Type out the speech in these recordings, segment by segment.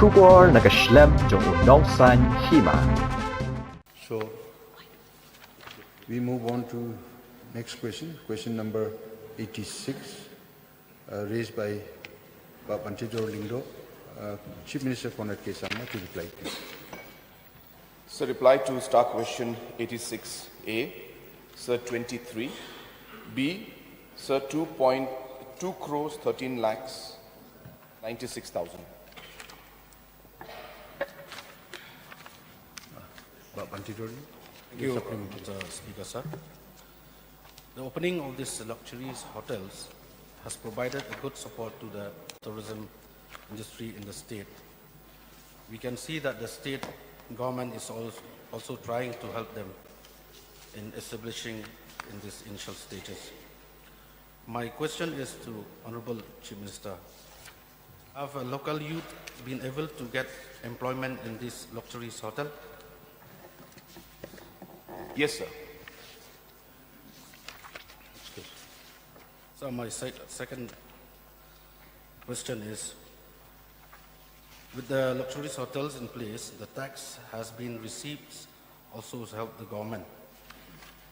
Kubor nakaslem jong unongsan Hima. So we move on to next question, question number 86, raised by Bantijor Lindo. Chief Minister Konrad K. Sangma to reply. So reply to star question 86A, Sir 23, B, Sir 2.2 crores 13 lakhs 96,000. Bantijor. Thank you, Mr. Speaker, sir. The opening of these luxurious hotels has provided a good support to the tourism industry in the state. We can see that the state government is also trying to help them in establishing in these initial stages. My question is to Honorable Chief Minister. Have a local youth been able to get employment in this luxurious hotel? Yes, sir. So my second question is, with the luxurious hotels in place, the tax has been received also to help the government.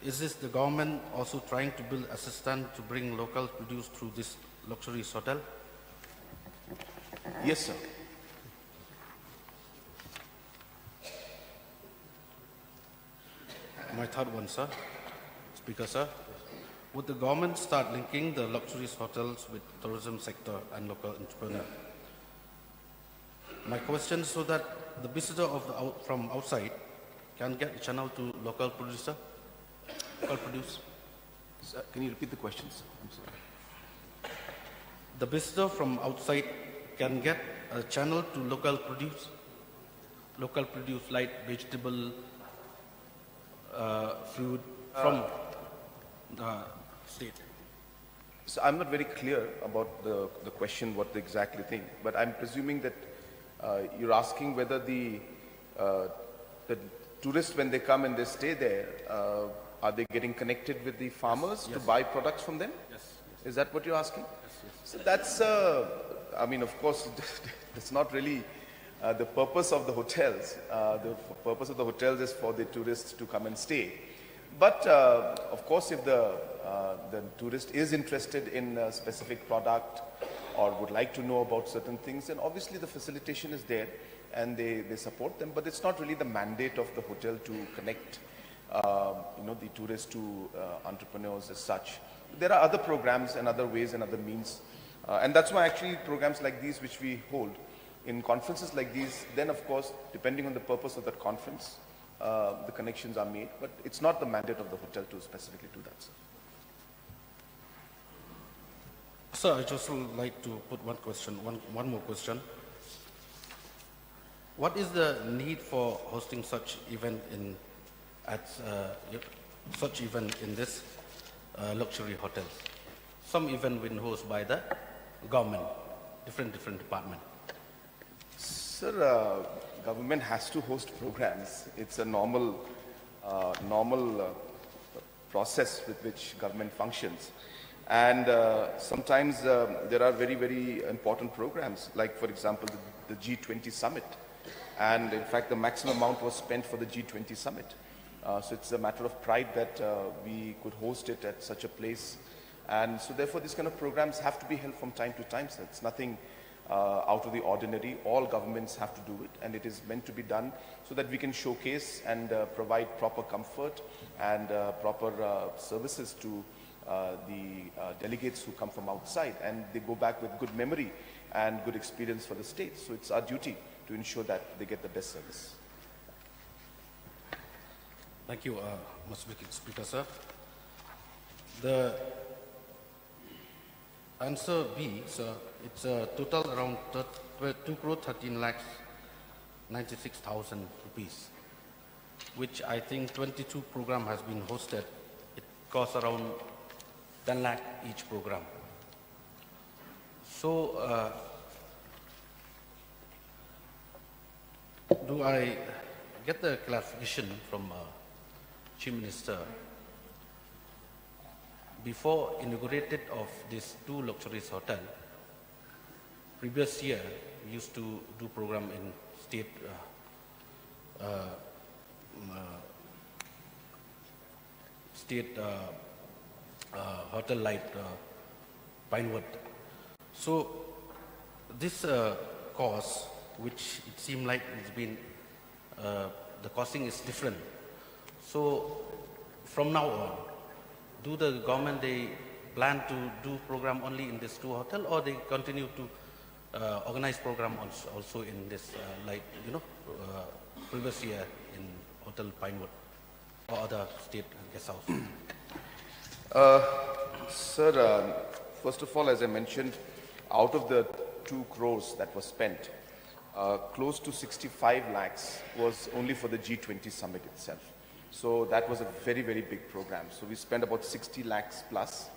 Is this the government also trying to build a system to bring local produce through this luxurious hotel? Yes, sir. My third one, sir. Speaker, sir. Would the government start linking the luxurious hotels with tourism sector and local entrepreneur? My question is so that the visitor from outside can get a channel to local producer, local produce. Sir, can you repeat the questions? I'm sorry. The visitor from outside can get a channel to local produce like vegetable, food from the state. So I'm not very clear about the question, what they exactly think, but I'm presuming that you're asking whether the tourists, when they come and they stay there, are they getting connected with the farmers to buy products from them? Yes. Is that what you're asking? Yes. So that's, I mean, of course, it's not really the purpose of the hotels. The purpose of the hotels is for the tourists to come and stay. But of course, if the tourist is interested in a specific product or would like to know about certain things, then obviously the facilitation is there and they support them. But it's not really the mandate of the hotel to connect the tourists to entrepreneurs as such. There are other programs and other ways and other means. And that's why actually programs like these which we hold in conferences like these, then of course, depending on the purpose of that conference, the connections are made, but it's not the mandate of the hotel to specifically do that, sir. Sir, I just would like to put one more question. What is the need for hosting such event in this luxury hotels? Some event been hosted by the government, different department. Sir, government has to host programs. It's a normal process with which government functions. And sometimes there are very, very important programs, like for example, the G20 summit. And in fact, the maximum amount was spent for the G20 summit. So it's a matter of pride that we could host it at such a place. And so therefore, these kind of programs have to be held from time to time, sir. It's nothing out of the ordinary. All governments have to do it, and it is meant to be done so that we can showcase and provide proper comfort and proper services to the delegates who come from outside, and they go back with good memory and good experience for the state. So it's our duty to ensure that they get the best service. Thank you, Mr. Speaker, sir. The answer B, sir, it's a total around 2 crore 13 lakhs 96,000 rupees, which I think 22 program has been hosted. It costs around 10 lakh each program. So, do I get the clarification from Chief Minister? Before inaugurated of these two luxurious hotel, previous year, we used to do program in state hotel like Pynlut. So this cost, which it seemed like it's been, the costing is different. So from now on, do the government, they plan to do program only in this two hotel, or they continue to organize program also in this, previous year in Hotel Pynlut or other state guest house? Sir, first of all, as I mentioned, out of the 2 crores that was spent, close to 65 lakhs was only for the G20 summit itself. So that was a very, very big program. So we spent about 60 lakhs plus.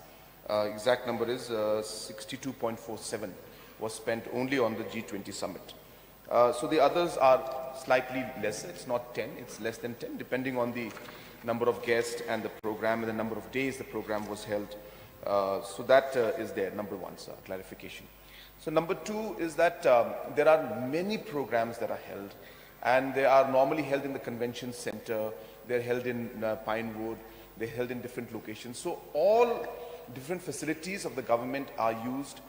Exact number is 62.47 was spent only on the G20 summit. So the others are slightly lesser. It's not 10, it's less than 10, depending on the number of guests and the program and the number of days the program was held. So that is there, number one, sir, clarification. So number two is that there are many programs that are held, and they are normally held in the convention center, they're held in Pinewood, they're held in different locations. So all different facilities of the government are used,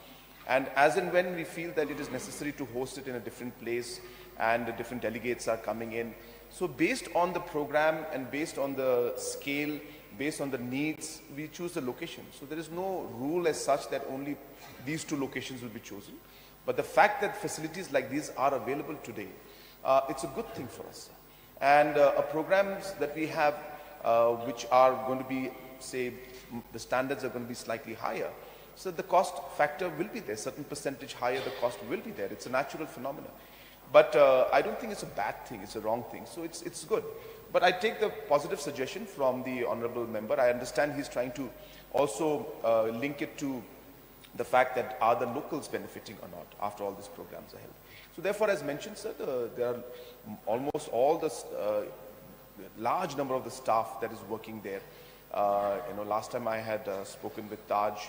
and as and when we feel that it is necessary to host it in a different place and the different delegates are coming in. So based on the program and based on the scale, based on the needs, we choose the location. So there is no rule as such that only these 2 locations will be chosen. But the fact that facilities like these are available today, it's a good thing for us. And programs that we have, which are going to be, say, the standards are going to be slightly higher. So the cost factor will be there. Certain percentage higher, the cost will be there. It's a natural phenomenon. But I don't think it's a bad thing, it's a wrong thing. So it's good. But I take the positive suggestion from the honorable member. I understand he's trying to also link it to the fact that are the locals benefiting or not after all these programs are held. So therefore, as mentioned, sir, there are almost all the large number of the staff that is working there. Last time I had spoken with Taj,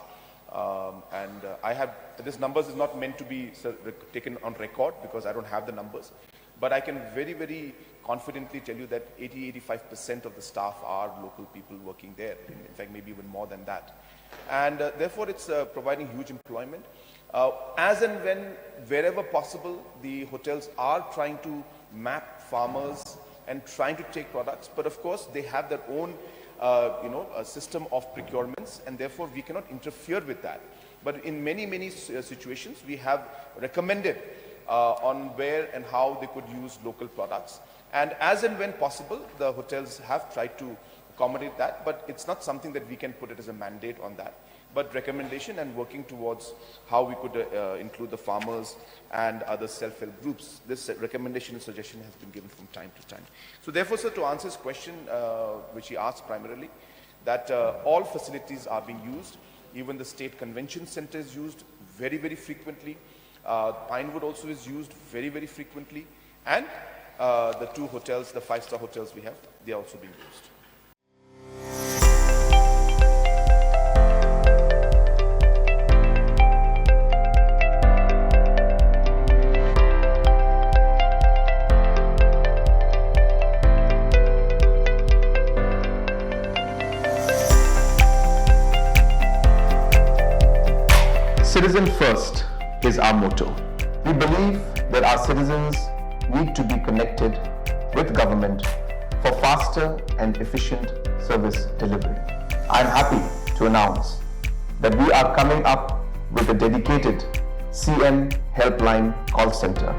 and I have, this numbers is not meant to be taken on record because I don't have the numbers, but I can very, very confidently tell you that 80-85% of the staff are local people working there, in fact maybe even more than that. And therefore it's providing huge employment. As and when, wherever possible, the hotels are trying to map farmers and trying to take products, but of course they have their own a system of procurements, and therefore we cannot interfere with that. But in many situations we have recommended on where and how they could use local products, and as and when possible the hotels have tried to accommodate that, but it's not something that we can put it as a mandate on that, but recommendation and working towards how we could include the farmers and other self-help groups. This recommendation and suggestion has been given from time to time. So therefore, sir, to answer his question, which he asked primarily, that all facilities are being used. Even the state convention center is used very, very frequently. Pinewood also is used very, very frequently. And the 2 hotels, the 5-star hotels we have, they are also being used. Citizen first is our motto. We believe that our citizens need to be connected with government for faster and efficient service delivery. I am happy to announce that we are coming up with a dedicated CM helpline call center